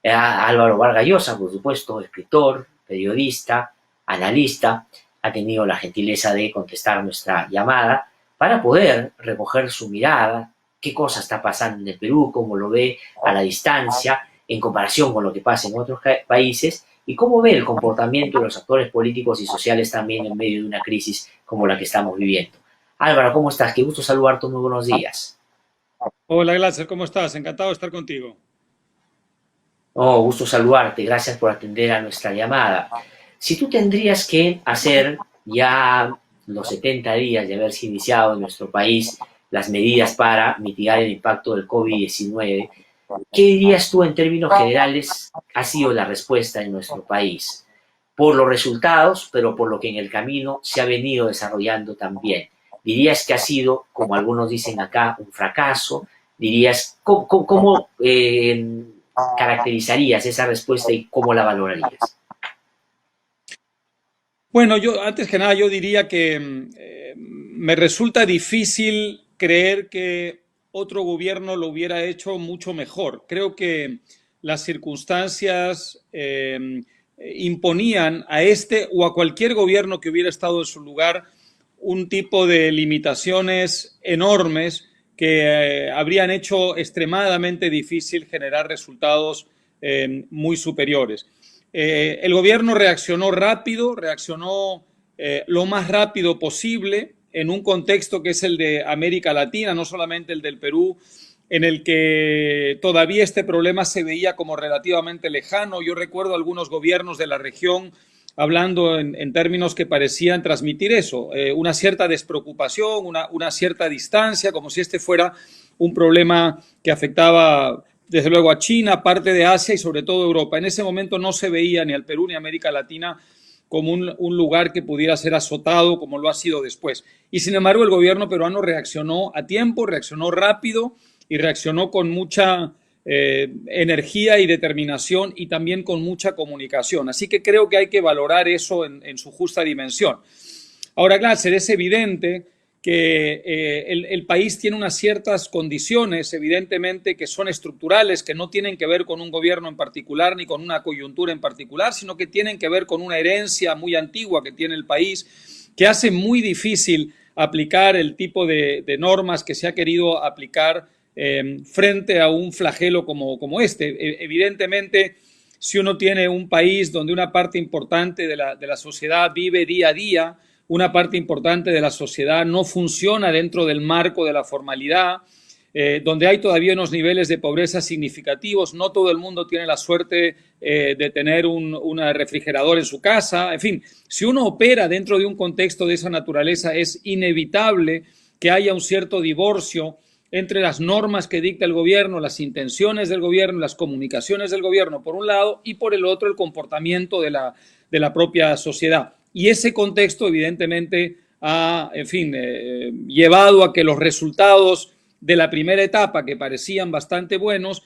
Álvaro Vargas Llosa, por supuesto, escritor, periodista, analista, ha tenido la gentileza de contestar nuestra llamada para poder recoger su mirada, qué cosa está pasando en el Perú, cómo lo ve a la distancia en comparación con lo que pasa en otros países y cómo ve el comportamiento de los actores políticos y sociales también en medio de una crisis como la que estamos viviendo. Álvaro, ¿cómo estás? Qué gusto saludarte, muy buenos días. Hola, Glatzer, ¿cómo estás? Encantado de estar contigo. Oh, gusto saludarte, gracias por atender a nuestra llamada. Si tú tendrías que hacer ya los 70 días de haberse iniciado en nuestro país las medidas para mitigar el impacto del COVID-19, ¿qué dirías tú en términos generales ha sido la respuesta en nuestro país? Por los resultados, pero por lo que en el camino se ha venido desarrollando también. ¿Dirías que ha sido, como algunos dicen acá, un fracaso? ¿Dirías cómo caracterizarías esa respuesta y cómo la valorarías? Bueno, yo antes que nada yo diría que me resulta difícil creer que otro gobierno lo hubiera hecho mucho mejor. Creo que las circunstancias imponían a este o a cualquier gobierno que hubiera estado en su lugar un tipo de limitaciones enormes que habrían hecho extremadamente difícil generar resultados muy superiores. El gobierno reaccionó rápido, reaccionó lo más rápido posible en un contexto que es el de América Latina, no solamente el del Perú, en el que todavía este problema se veía como relativamente lejano. Yo recuerdo algunos gobiernos de la región hablando en términos que parecían transmitir eso, una cierta despreocupación, una cierta distancia, como si este fuera un problema que afectaba desde luego a China, parte de Asia y sobre todo Europa. En ese momento no se veía ni al Perú ni a América Latina como un lugar que pudiera ser azotado como lo ha sido después. Y sin embargo el gobierno peruano reaccionó a tiempo, reaccionó rápido y reaccionó con mucha energía y determinación y también con mucha comunicación. Así que creo que hay que valorar eso en su justa dimensión. Ahora, Glatzer, es evidente que el país tiene unas ciertas condiciones, evidentemente, que son estructurales, que no tienen que ver con un gobierno en particular ni con una coyuntura en particular, sino que tienen que ver con una herencia muy antigua que tiene el país, que hace muy difícil aplicar el tipo de normas que se ha querido aplicar frente a un flagelo como este. Evidentemente, si uno tiene un país donde una parte importante de la sociedad vive día a día, una parte importante de la sociedad no funciona dentro del marco de la formalidad, donde hay todavía unos niveles de pobreza significativos, no todo el mundo tiene la suerte de tener un refrigerador en su casa, en fin, si uno opera dentro de un contexto de esa naturaleza es inevitable que haya un cierto divorcio entre las normas que dicta el gobierno, las intenciones del gobierno, las comunicaciones del gobierno por un lado y por el otro el comportamiento de la propia sociedad. Y ese contexto evidentemente ha, en fin, llevado a que los resultados de la primera etapa, que parecían bastante buenos,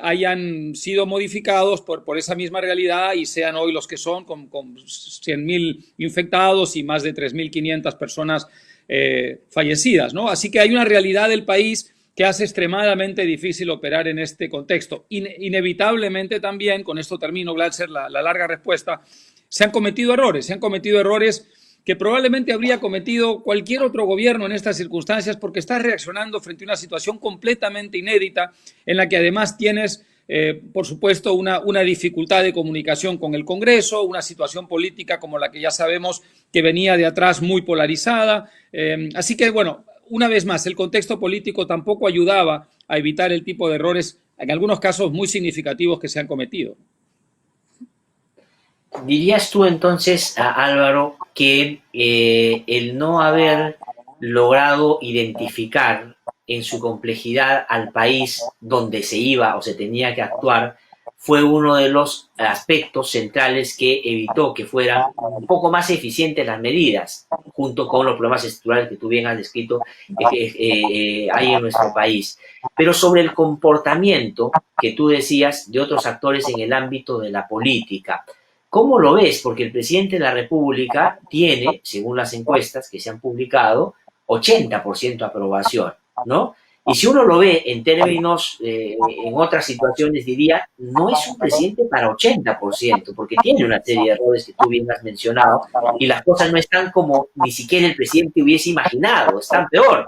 hayan sido modificados por esa misma realidad y sean hoy los que son, con 100.000 infectados y más de 3.500 personas fallecidas, ¿no? Así que hay una realidad del país que hace extremadamente difícil operar en este contexto. Inevitablemente también, con esto termino, Glatzer, la larga respuesta, se han cometido errores que probablemente habría cometido cualquier otro gobierno en estas circunstancias porque está reaccionando frente a una situación completamente inédita en la que además tienes, por supuesto, una dificultad de comunicación con el Congreso, una situación política como la que ya sabemos que venía de atrás muy polarizada. Así que, bueno, una vez más, el contexto político tampoco ayudaba a evitar el tipo de errores, en algunos casos muy significativos, que se han cometido. ¿Dirías tú entonces, Álvaro, que el no haber logrado identificar en su complejidad al país donde se iba o se tenía que actuar fue uno de los aspectos centrales que evitó que fueran un poco más eficientes las medidas, junto con los problemas estructurales que tú bien has descrito hay en nuestro país? Pero sobre el comportamiento que tú decías de otros actores en el ámbito de la política, ¿cómo lo ves? Porque el presidente de la República tiene, según las encuestas que se han publicado, 80% de aprobación, ¿no? Y si uno lo ve en términos, en otras situaciones, diría, no es un presidente para 80%, porque tiene una serie de errores que tú bien has mencionado, y las cosas no están como ni siquiera el presidente hubiese imaginado, están peor.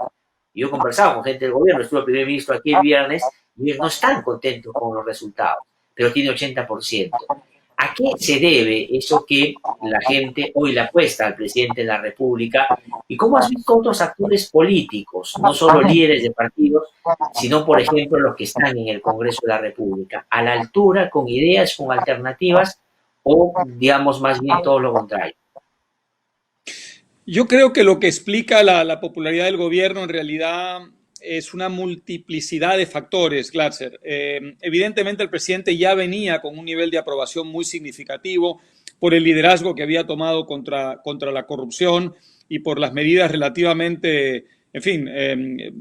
Yo he conversado con gente del gobierno, estuvo el primer ministro aquí el viernes, y ellos no están contentos con los resultados, pero tiene 80%. ¿A qué se debe eso que la gente hoy le apuesta al presidente de la República? ¿Y cómo has visto otros actores políticos, no solo líderes de partidos, sino, por ejemplo, los que están en el Congreso de la República, a la altura, con ideas, con alternativas, o, digamos, más bien todo lo contrario? Yo creo que lo que explica la popularidad del gobierno en realidad es una multiplicidad de factores, Glatzer. Evidentemente el presidente ya venía con un nivel de aprobación muy significativo por el liderazgo que había tomado contra la corrupción y por las medidas relativamente, en fin,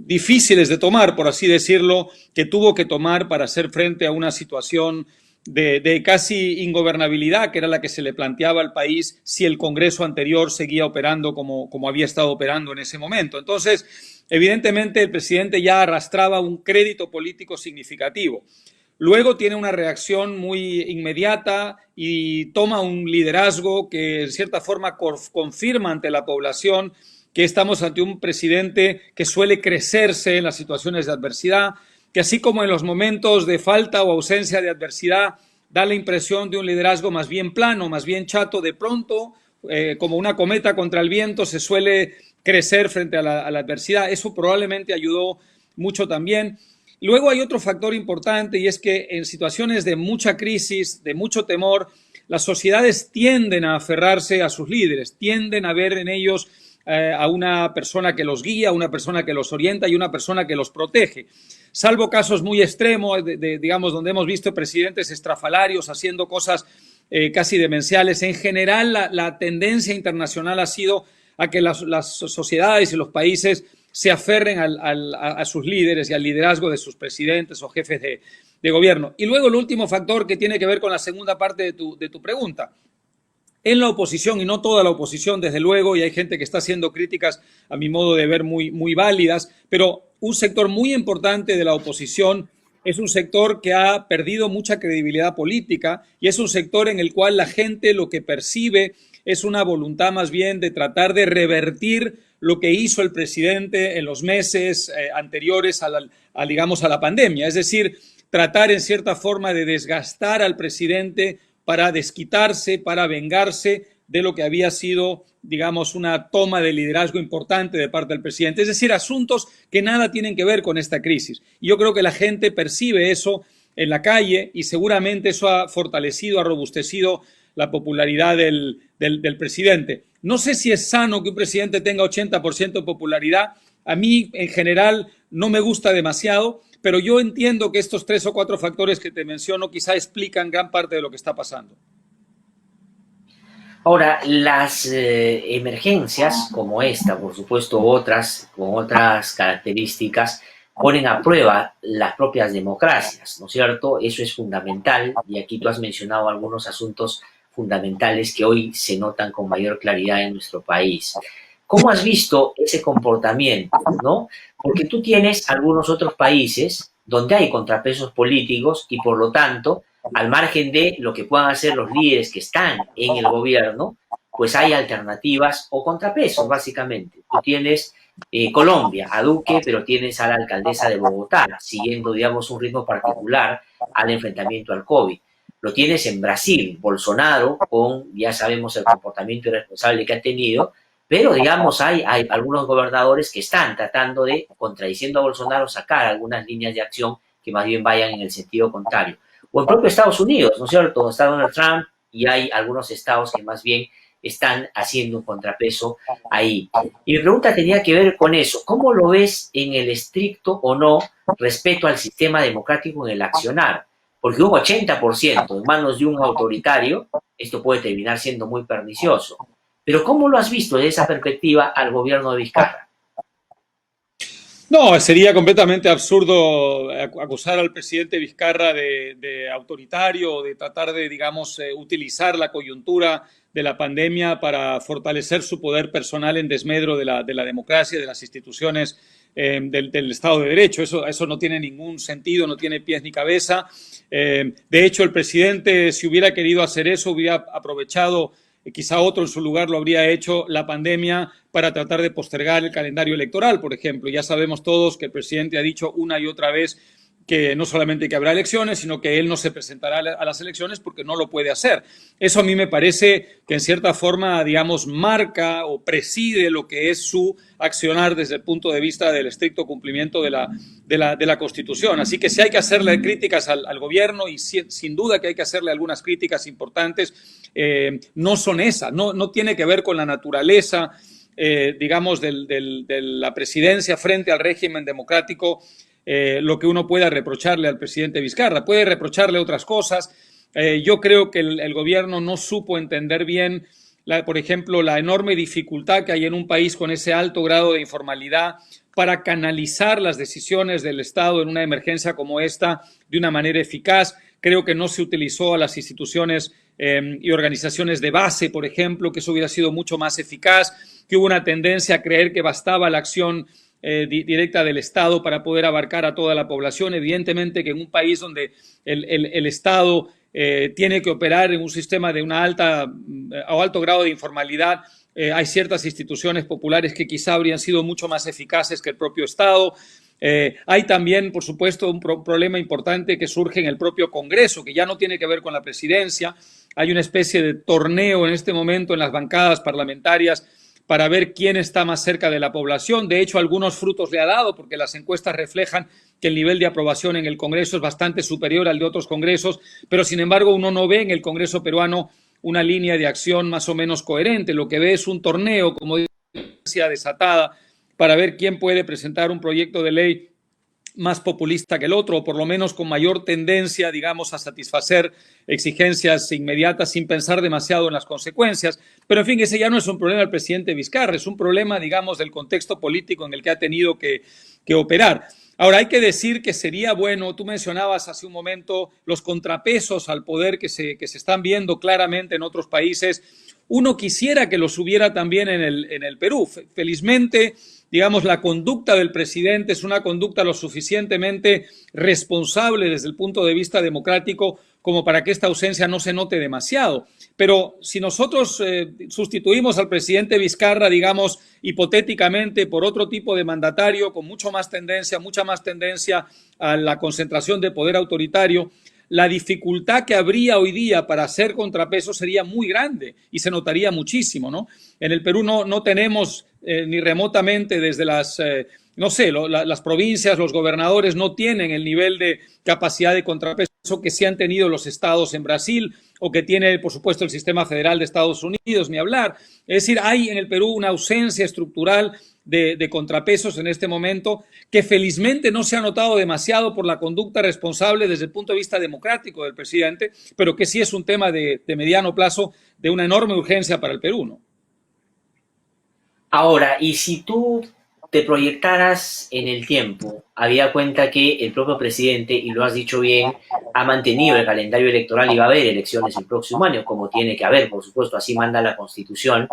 difíciles de tomar, por así decirlo, que tuvo que tomar para hacer frente a una situación de casi ingobernabilidad, que era la que se le planteaba al país si el Congreso anterior seguía operando como había estado operando en ese momento. Entonces, evidentemente, el presidente ya arrastraba un crédito político significativo. Luego tiene una reacción muy inmediata y toma un liderazgo que, en cierta forma, confirma ante la población que estamos ante un presidente que suele crecerse en las situaciones de adversidad, que así como en los momentos de falta o ausencia de adversidad da la impresión de un liderazgo más bien plano, más bien chato, de pronto, como una cometa contra el viento, se suele crecer frente a la adversidad. Eso probablemente ayudó mucho también. Luego hay otro factor importante y es que en situaciones de mucha crisis, de mucho temor, las sociedades tienden a aferrarse a sus líderes, tienden a ver en ellos a una persona que los guía, a una persona que los orienta y una persona que los protege. Salvo casos muy extremos, digamos, donde hemos visto presidentes estrafalarios haciendo cosas casi demenciales. En general, la tendencia internacional ha sido a que las sociedades y los países se aferren a sus líderes y al liderazgo de sus presidentes o jefes de gobierno. Y luego el último factor que tiene que ver con la segunda parte de tu pregunta. En la oposición, y no toda la oposición, desde luego, y hay gente que está haciendo críticas, a mi modo de ver, muy válidas, pero un sector muy importante de la oposición es un sector que ha perdido mucha credibilidad política y es un sector en el cual la gente lo que percibe es una voluntad más bien de tratar de revertir lo que hizo el presidente en los meses anteriores digamos, a la pandemia. Es decir, tratar en cierta forma de desgastar al presidente para desquitarse, para vengarse de lo que había sido, digamos, una toma de liderazgo importante de parte del presidente. Es decir, asuntos que nada tienen que ver con esta crisis. Y yo creo que la gente percibe eso en la calle y seguramente eso ha fortalecido, ha robustecido la popularidad del presidente. No sé si es sano que un presidente tenga 80% de popularidad. A mí, en general, no me gusta demasiado, pero yo entiendo que estos 3 o 4 factores que te menciono quizá explican gran parte de lo que está pasando. Ahora, las emergencias como esta, por supuesto otras, con otras características, ponen a prueba las propias democracias, ¿no es cierto? Eso es fundamental y aquí tú has mencionado algunos asuntos fundamentales que hoy se notan con mayor claridad en nuestro país. ¿Cómo has visto ese comportamiento, no? Porque tú tienes algunos otros países donde hay contrapesos políticos y por lo tanto, al margen de lo que puedan hacer los líderes que están en el gobierno, pues hay alternativas o contrapesos, básicamente. Tú tienes Colombia, a Duque, pero tienes a la alcaldesa de Bogotá, siguiendo, digamos, un ritmo particular al enfrentamiento al COVID. Lo tienes en Brasil, Bolsonaro, con, ya sabemos, el comportamiento irresponsable que ha tenido, pero, digamos, hay algunos gobernadores que están tratando de, contradiciendo a Bolsonaro, sacar algunas líneas de acción que más bien vayan en el sentido contrario. O en propio Estados Unidos, ¿no es cierto? Está Donald Trump y hay algunos estados que más bien están haciendo un contrapeso ahí. Y mi pregunta tenía que ver con eso. ¿Cómo lo ves en el estricto o no respeto al sistema democrático en el accionar? Porque un 80% en manos de un autoritario, esto puede terminar siendo muy pernicioso. Pero ¿cómo lo has visto desde esa perspectiva al gobierno de Vizcarra? No, sería completamente absurdo acusar al presidente Vizcarra de autoritario o de tratar de, digamos, utilizar la coyuntura de la pandemia para fortalecer su poder personal en desmedro de la democracia y de las instituciones del Estado de Derecho. Eso no tiene ningún sentido, no tiene pies ni cabeza. De hecho, el presidente, si hubiera querido hacer eso, hubiera aprovechado, quizá otro en su lugar lo habría hecho, la pandemia para tratar de postergar el calendario electoral, por ejemplo. Ya sabemos todos que el presidente ha dicho una y otra vez que no solamente que habrá elecciones, sino que él no se presentará a las elecciones porque no lo puede hacer. Eso a mí me parece que en cierta forma, digamos, marca o preside lo que es su accionar desde el punto de vista del estricto cumplimiento de la Constitución. Así que sí hay que hacerle críticas al gobierno y sin duda que hay que hacerle algunas críticas importantes. No son esas, no tiene que ver con la naturaleza, digamos, de la presidencia frente al régimen democrático. Lo que uno pueda reprocharle al presidente Vizcarra. Puede reprocharle otras cosas. Yo creo que el gobierno no supo entender bien, por ejemplo, la enorme dificultad que hay en un país con ese alto grado de informalidad para canalizar las decisiones del Estado en una emergencia como esta de una manera eficaz. Creo que no se utilizó a las instituciones y organizaciones de base, por ejemplo, que eso hubiera sido mucho más eficaz, que hubo una tendencia a creer que bastaba la acción directa del Estado para poder abarcar a toda la población. Evidentemente que en un país donde el Estado tiene que operar en un sistema de una alto grado de informalidad, hay ciertas instituciones populares que quizá habrían sido mucho más eficaces que el propio Estado. Hay también, por supuesto, un problema importante que surge en el propio Congreso, que ya no tiene que ver con la presidencia. Hay una especie de torneo en este momento en las bancadas parlamentarias para ver quién está más cerca de la población. De hecho, algunos frutos le ha dado, porque las encuestas reflejan que el nivel de aprobación en el Congreso es bastante superior al de otros congresos, pero sin embargo uno no ve en el Congreso peruano una línea de acción más o menos coherente. Lo que ve es un torneo, como decía, desatada, para ver quién puede presentar un proyecto de ley más populista que el otro, o por lo menos con mayor tendencia, digamos, a satisfacer exigencias inmediatas sin pensar demasiado en las consecuencias. Pero, en fin, ese ya no es un problema del presidente Vizcarra, es un problema, digamos, del contexto político en el que ha tenido que operar. Ahora, hay que decir que sería bueno, tú mencionabas hace un momento los contrapesos al poder que se están viendo claramente en otros países. Uno quisiera que los hubiera también en el Perú. Felizmente, digamos, la conducta del presidente es una conducta lo suficientemente responsable desde el punto de vista democrático como para que esta ausencia no se note demasiado. Pero si nosotros sustituimos al presidente Vizcarra, digamos, hipotéticamente por otro tipo de mandatario con mucha más tendencia a la concentración de poder autoritario, la dificultad que habría hoy día para hacer contrapeso sería muy grande y se notaría muchísimo, ¿no? En el Perú no tenemos ni remotamente desde las provincias, los gobernadores no tienen el nivel de capacidad de contrapeso que sí han tenido los estados en Brasil o que tiene, por supuesto, el sistema federal de Estados Unidos, ni hablar. Es decir, hay en el Perú una ausencia estructural de contrapesos en este momento que felizmente no se ha notado demasiado por la conducta responsable desde el punto de vista democrático del presidente, pero que sí es un tema de mediano plazo de una enorme urgencia para el Perú, ¿no? Ahora, y si tú te proyectaras en el tiempo, había cuenta que el propio presidente, y lo has dicho bien, ha mantenido el calendario electoral y va a haber elecciones el próximo año, como tiene que haber, por supuesto, así manda la Constitución.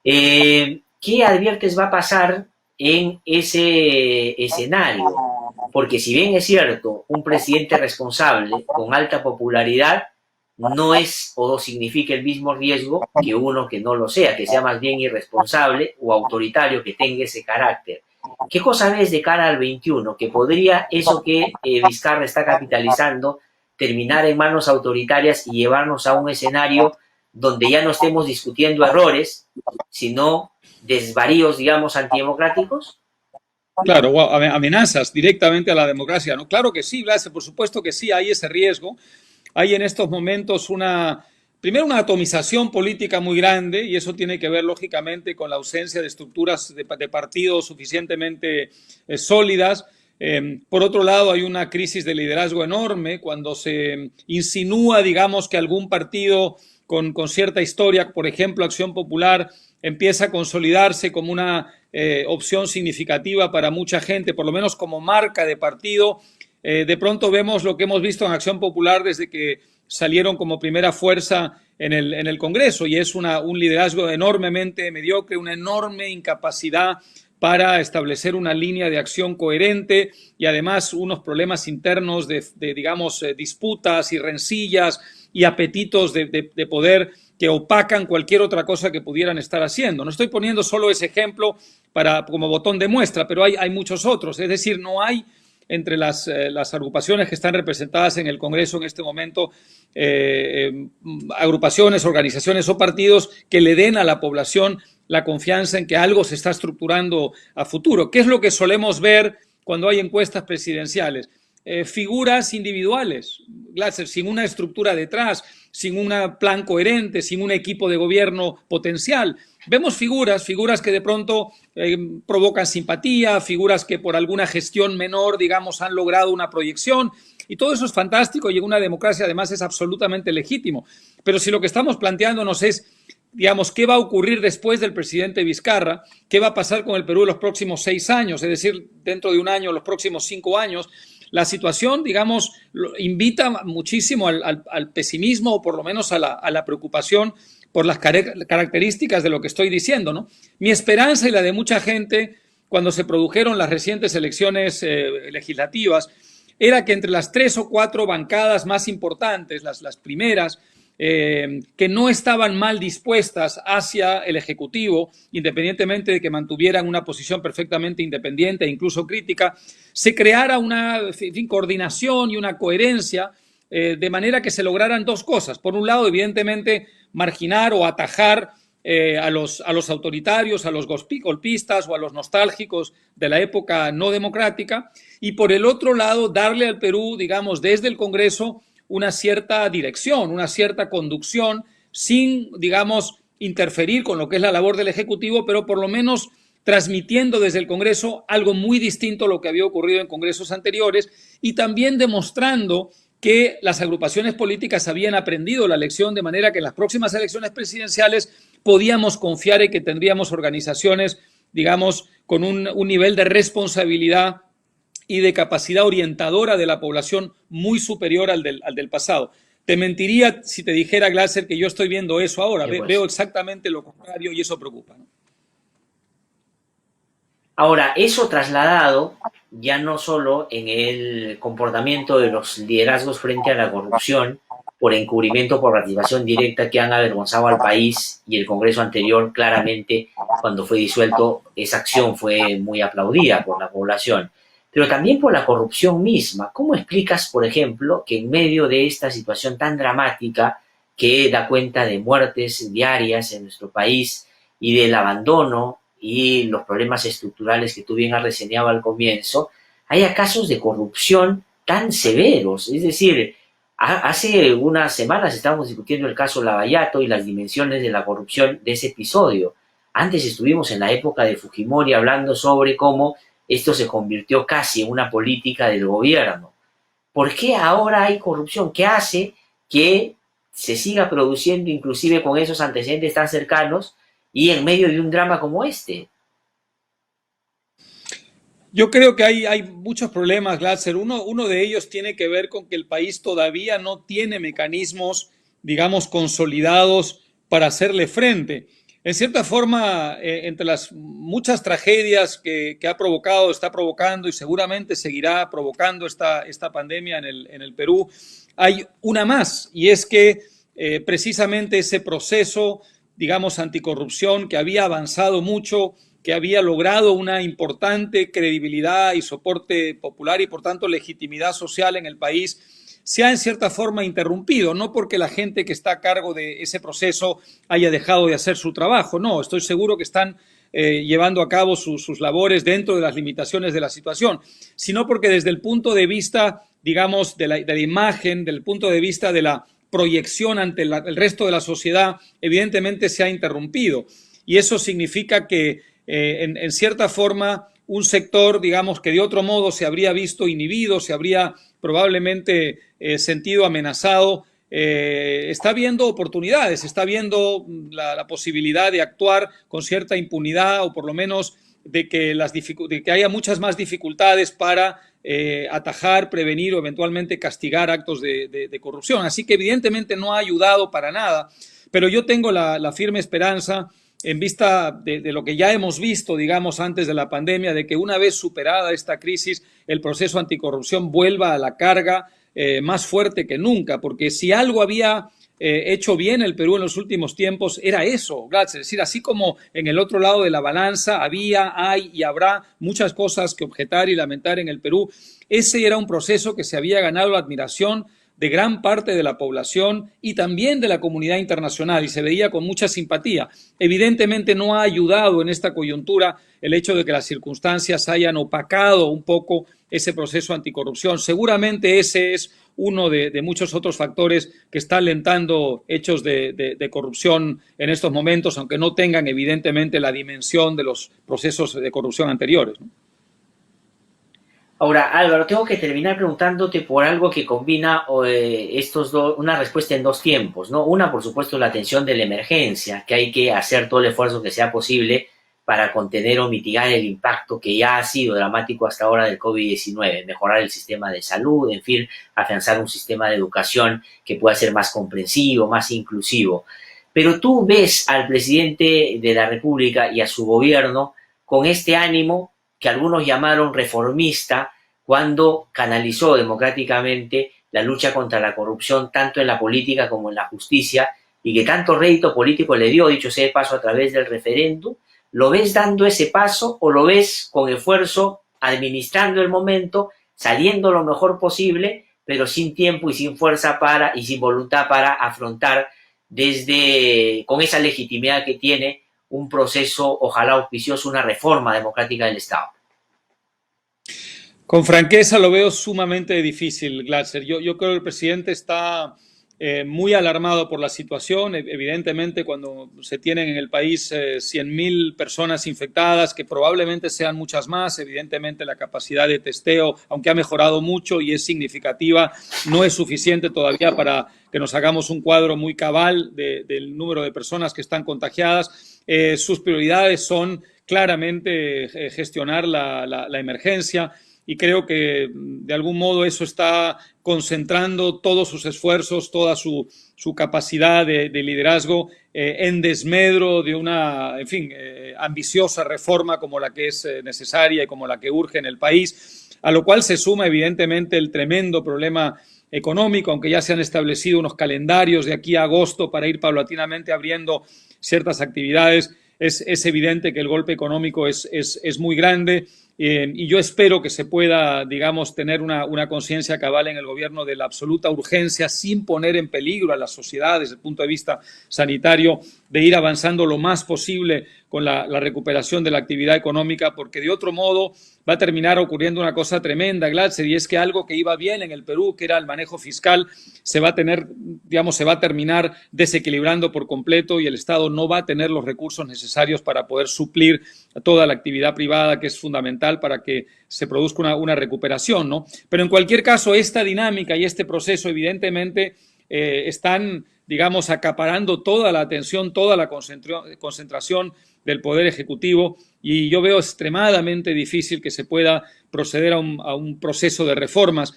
¿Qué adviertes va a pasar en ese escenario? Porque si bien es cierto, un presidente responsable con alta popularidad no es o significa el mismo riesgo que uno que no lo sea, que sea más bien irresponsable o autoritario, que tenga ese carácter. ¿Qué cosa ves de cara al 21? Que podría eso que Vizcarra está capitalizando terminar en manos autoritarias y llevarnos a un escenario donde ya no estemos discutiendo errores, sino desvaríos, digamos, antidemocráticos? Claro, amenazas directamente a la democracia, ¿no? Claro que sí, Blas, por supuesto que sí, hay ese riesgo. Hay en estos momentos primero una atomización política muy grande, y eso tiene que ver lógicamente con la ausencia de estructuras de partidos suficientemente sólidas. Por otro lado, hay una crisis de liderazgo enorme cuando se insinúa, digamos, que algún partido con cierta historia, por ejemplo, Acción Popular, empieza a consolidarse como una opción significativa para mucha gente, por lo menos como marca de partido. De pronto vemos lo que hemos visto en Acción Popular desde que salieron como primera fuerza en el Congreso, y es un liderazgo enormemente mediocre, una enorme incapacidad para establecer una línea de acción coherente y además unos problemas internos digamos, disputas y rencillas y apetitos de poder que opacan cualquier otra cosa que pudieran estar haciendo. No estoy poniendo solo ese ejemplo como botón de muestra, pero hay muchos otros. Es decir, no hay entre las agrupaciones que están representadas en el Congreso en este momento, agrupaciones, organizaciones o partidos que le den a la población la confianza en que algo se está estructurando a futuro. ¿Qué es lo que solemos ver cuando hay encuestas presidenciales? Figuras individuales, Glasser, sin una estructura detrás, sin un plan coherente, sin un equipo de gobierno potencial. Vemos figuras que de pronto provocan simpatía, figuras que por alguna gestión menor, digamos, han logrado una proyección, y todo eso es fantástico y en una democracia además es absolutamente legítimo. Pero si lo que estamos planteándonos es, digamos, qué va a ocurrir después del presidente Vizcarra, qué va a pasar con el Perú en los próximos 6 años, es decir, dentro de un año, los próximos 5 años, la situación, digamos, invita muchísimo al pesimismo o por lo menos a la preocupación por las características de lo que estoy diciendo, ¿no? Mi esperanza y la de mucha gente cuando se produjeron las recientes elecciones legislativas era que entre las 3 o 4 bancadas más importantes, las primeras, que no estaban mal dispuestas hacia el Ejecutivo, independientemente de que mantuvieran una posición perfectamente independiente e incluso crítica, se creara una coordinación y una coherencia de manera que se lograran 2 cosas. Por un lado, evidentemente, marginar o atajar a los autoritarios, a los golpistas o a los nostálgicos de la época no democrática, y por el otro lado, darle al Perú, digamos, desde el Congreso, una cierta dirección, una cierta conducción, sin, digamos, interferir con lo que es la labor del Ejecutivo, pero por lo menos transmitiendo desde el Congreso algo muy distinto a lo que había ocurrido en congresos anteriores y también demostrando que las agrupaciones políticas habían aprendido la lección, de manera que en las próximas elecciones presidenciales podíamos confiar en que tendríamos organizaciones, digamos, con un nivel de responsabilidad y de capacidad orientadora de la población muy superior al del pasado. Te mentiría si te dijera, Glasser, que yo estoy viendo eso ahora. Veo exactamente lo contrario y eso preocupa, ¿no? Ahora, eso trasladado ya no solo en el comportamiento de los liderazgos frente a la corrupción por encubrimiento, por participación directa, que han avergonzado al país, y el Congreso anterior, claramente, cuando fue disuelto, esa acción fue muy aplaudida por la población, pero también por la corrupción misma. ¿Cómo explicas, por ejemplo, que en medio de esta situación tan dramática que da cuenta de muertes diarias en nuestro país y del abandono y los problemas estructurales que tú bien has reseñado al comienzo, haya casos de corrupción tan severos? Es decir, hace unas semanas estábamos discutiendo el caso Lavallato y las dimensiones de la corrupción de ese episodio. Antes estuvimos en la época de Fujimori hablando sobre cómo esto se convirtió casi en una política del gobierno. ¿Por qué ahora hay corrupción? ¿Qué hace que se siga produciendo inclusive con esos antecedentes tan cercanos y en medio de un drama como este? Yo creo que hay muchos problemas, Glasser. Uno de ellos tiene que ver con que el país todavía no tiene mecanismos, digamos, consolidados para hacerle frente. En cierta forma, entre las muchas tragedias que ha provocado, está provocando y seguramente seguirá provocando esta pandemia en el Perú, hay una más, y es que precisamente ese proceso, digamos, anticorrupción que había avanzado mucho, que había logrado una importante credibilidad y soporte popular y por tanto legitimidad social en el país, se ha en cierta forma interrumpido, no porque la gente que está a cargo de ese proceso haya dejado de hacer su trabajo, no, estoy seguro que están llevando a cabo sus labores dentro de las limitaciones de la situación, sino porque desde el punto de vista, digamos, de la imagen, del punto de vista de la proyección ante el resto de la sociedad, evidentemente se ha interrumpido. Y eso significa que, en cierta forma, un sector, digamos, que de otro modo se habría visto inhibido, se habría probablemente sentido amenazado, está viendo oportunidades, está viendo la posibilidad de actuar con cierta impunidad o por lo menos de que haya muchas más dificultades para atajar, prevenir o eventualmente castigar actos de corrupción. Así que evidentemente no ha ayudado para nada, pero yo tengo la firme esperanza en vista de lo que ya hemos visto, digamos, antes de la pandemia, de que una vez superada esta crisis, el proceso anticorrupción vuelva a la carga más fuerte que nunca, porque si algo había hecho bien el Perú en los últimos tiempos era eso, Glatz. Es decir, así como en el otro lado de la balanza había, hay y habrá muchas cosas que objetar y lamentar en el Perú, ese era un proceso que se había ganado la admiración de gran parte de la población y también de la comunidad internacional, y se veía con mucha simpatía. Evidentemente no ha ayudado en esta coyuntura el hecho de que las circunstancias hayan opacado un poco ese proceso anticorrupción. Seguramente ese es uno de muchos otros factores que está alentando hechos de corrupción en estos momentos, aunque no tengan evidentemente la dimensión de los procesos de corrupción anteriores, ¿no? Ahora, Álvaro, tengo que terminar preguntándote por algo que combina una respuesta en dos tiempos, ¿no? Una, por supuesto, la atención de la emergencia, que hay que hacer todo el esfuerzo que sea posible para contener o mitigar el impacto que ya ha sido dramático hasta ahora del COVID-19, mejorar el sistema de salud, en fin, afianzar un sistema de educación que pueda ser más comprensivo, más inclusivo. Pero tú ves al presidente de la República y a su gobierno con este ánimo que algunos llamaron reformista cuando canalizó democráticamente la lucha contra la corrupción tanto en la política como en la justicia, y que tanto rédito político le dio, dicho sea de paso, a través del referéndum. ¿Lo ves dando ese paso o lo ves con esfuerzo, administrando el momento, saliendo lo mejor posible, pero sin tiempo y sin fuerza y sin voluntad para afrontar con esa legitimidad que tiene un proceso, ojalá auspicioso, una reforma democrática del Estado? Con franqueza lo veo sumamente difícil, Glatzer. Yo creo que el presidente está muy alarmado por la situación. Evidentemente, cuando se tienen en el país 100.000 personas infectadas, que probablemente sean muchas más, evidentemente la capacidad de testeo, aunque ha mejorado mucho y es significativa, no es suficiente todavía para que nos hagamos un cuadro muy cabal del número de personas que están contagiadas. Sus prioridades son claramente gestionar la emergencia, y creo que de algún modo eso está concentrando todos sus esfuerzos, toda su capacidad de liderazgo en desmedro de una, en fin, ambiciosa reforma como la que es necesaria y como la que urge en el país, a lo cual se suma evidentemente el tremendo problema económico, aunque ya se han establecido unos calendarios de aquí a agosto para ir paulatinamente abriendo ciertas actividades. Es evidente que el golpe económico es muy grande. Y yo espero que se pueda, digamos, tener una conciencia cabal en el gobierno de la absoluta urgencia, sin poner en peligro a la sociedad desde el punto de vista sanitario, de ir avanzando lo más posible con la recuperación de la actividad económica, porque de otro modo va a terminar ocurriendo una cosa tremenda, Glatzer, y es que algo que iba bien en el Perú, que era el manejo fiscal, se va a terminar desequilibrando por completo, y el Estado no va a tener los recursos necesarios para poder suplir toda la actividad privada, que es fundamental para que se produzca una recuperación, ¿no? Pero en cualquier caso, esta dinámica y este proceso evidentemente están, digamos, acaparando toda la atención, toda la concentración del Poder Ejecutivo, y yo veo extremadamente difícil que se pueda proceder a un proceso de reformas,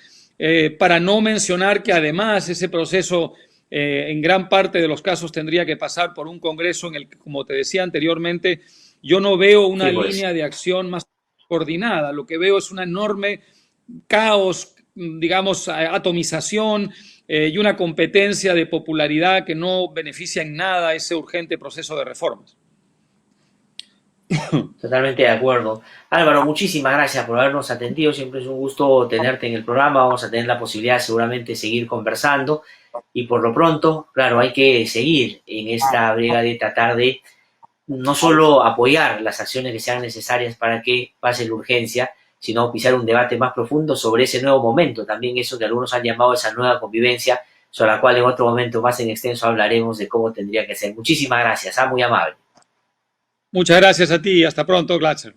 para no mencionar que además ese proceso en gran parte de los casos tendría que pasar por un Congreso en el que, como te decía anteriormente, yo no veo una línea de acción más coordinada. Lo que veo es un enorme caos, digamos, atomización y una competencia de popularidad que no beneficia en nada ese urgente proceso de reformas. Totalmente de acuerdo. Álvaro, muchísimas gracias por habernos atendido. Siempre es un gusto tenerte en el programa. Vamos a tener la posibilidad seguramente de seguir conversando. Y por lo pronto, claro, hay que seguir en esta brega de tratar de no solo apoyar las acciones que sean necesarias para que pase la urgencia, sino pisar un debate más profundo sobre ese nuevo momento, también eso que algunos han llamado esa nueva convivencia, sobre la cual en otro momento más en extenso hablaremos de cómo tendría que ser. Muchísimas gracias, muy amable. Muchas gracias a ti y hasta pronto, Glatzer.